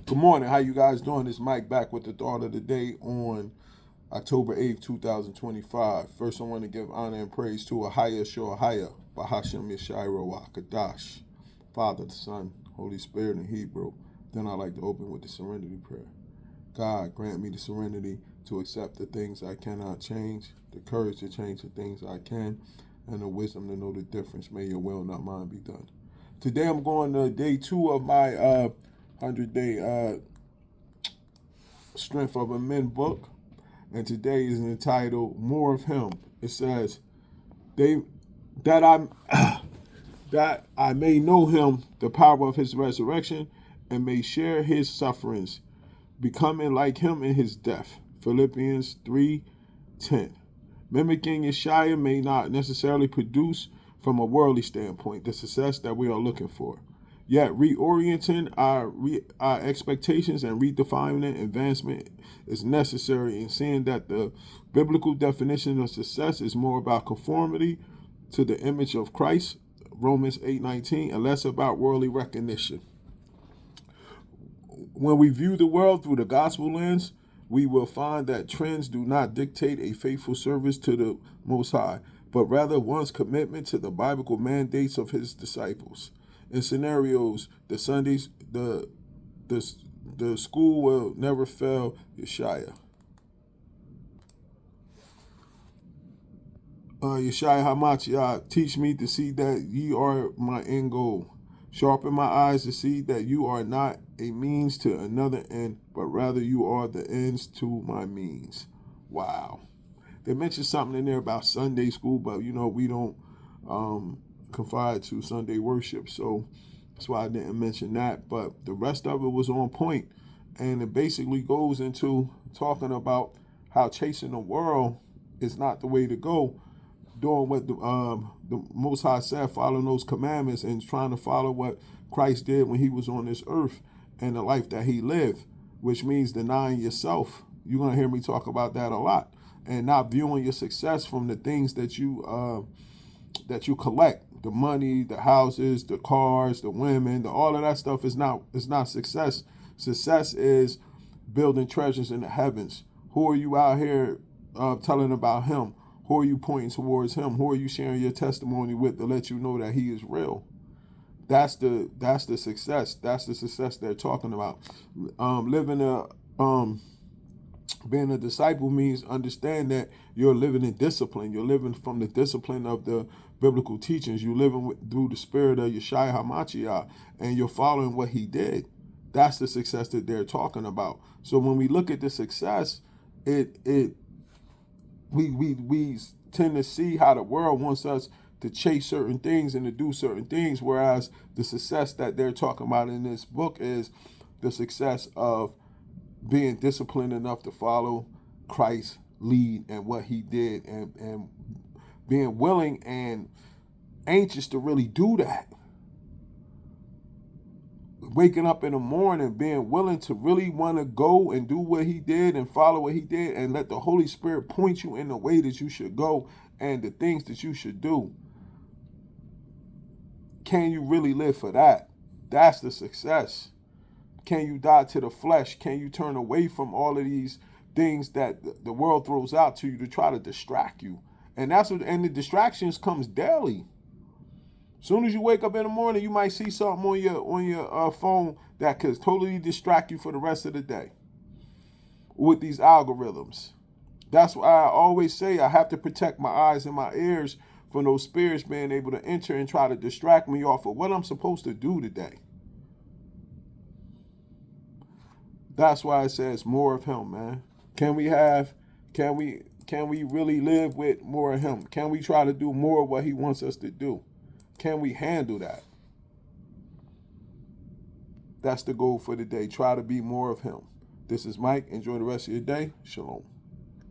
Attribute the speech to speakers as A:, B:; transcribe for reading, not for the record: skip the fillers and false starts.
A: Good morning. How you guys doing? This Mike back with the thought of the day on October 8th, 2025. First, I want to give honor and praise to Ahaya Shoahaya, Bahasham Yeshua Kadash, Father, the Son, Holy Spirit in Hebrew. Then I like to open with the serenity prayer. God, grant me the serenity to accept the things I cannot change, the courage to change the things I can, and the wisdom to know the difference. May your will, not mine, be done. Today I'm going to day 2 of my 100-day Strength of a Men book, and today is entitled "More of Him." It says, "They that I that I may know Him, the power of His resurrection, and may share His sufferings, becoming like Him in His death." Philippians 3:10. Mimicking Yeshua may not necessarily produce, from a worldly standpoint, the success that we are looking for. Yet reorienting our expectations and redefining advancement is necessary in seeing that the biblical definition of success is more about conformity to the image of Christ, Romans 8:19, and less about worldly recognition. When we view the world through the gospel lens, we will find that trends do not dictate a faithful service to the Most High, but rather one's commitment to the biblical mandates of his disciples. In scenarios, the school will never fail Yeshua. Yeshua Hamachia, teach me to see that ye are my end goal. Sharpen my eyes to see that you are not a means to another end, but rather you are the ends to my means. Wow. They mentioned something in there about Sunday school, but we don't confide to Sunday worship, so that's why I didn't mention that. But the rest of it was on point, and it basically goes into talking about how chasing the world is not the way to go. Doing what the Most High said, following those commandments and trying to follow what Christ did when he was on this earth and the life that he lived, which means denying yourself. You're going to hear me talk about that a lot. And not viewing your success from the things that you collect, the money, the houses, the cars, the women, all of that stuff is not success. Success is building treasures in the heavens. Who are you out here telling about him? Who are you pointing towards him? Who are you sharing your testimony with to let you know that he is real? That's the success. That's the success they're talking about. Being a disciple means understand that you're living in discipline. You're living from the discipline of the biblical teachings. You're living through the spirit of Yeshua HaMashiach, and you're following what he did. That's the success that they're talking about. So when we look at the success, we tend to see how the world wants us to chase certain things and to do certain things, whereas the success that they're talking about in this book is the success of being disciplined enough to follow Christ's lead and what he did, and being willing and anxious to really do that. Waking up in the morning, being willing to really want to go and do what he did and follow what he did, and let the Holy Spirit point you in the way that you should go and the things that you should do. Can you really live for that? That's the success. Can you die to the flesh? Can you turn away from all of these things that the world throws out to you to try to distract you? And and the distractions comes daily. As soon as you wake up in the morning, you might see something on your phone that could totally distract you for the rest of the day with these algorithms. That's why I always say I have to protect my eyes and my ears from those spirits being able to enter and try to distract me off of what I'm supposed to do today. That's why it says more of him, man. Can we really live with more of him? Can we try to do more of what he wants us to do? Can we handle that? That's the goal for the day. Try to be more of him. This is Mike. Enjoy the rest of your day. Shalom.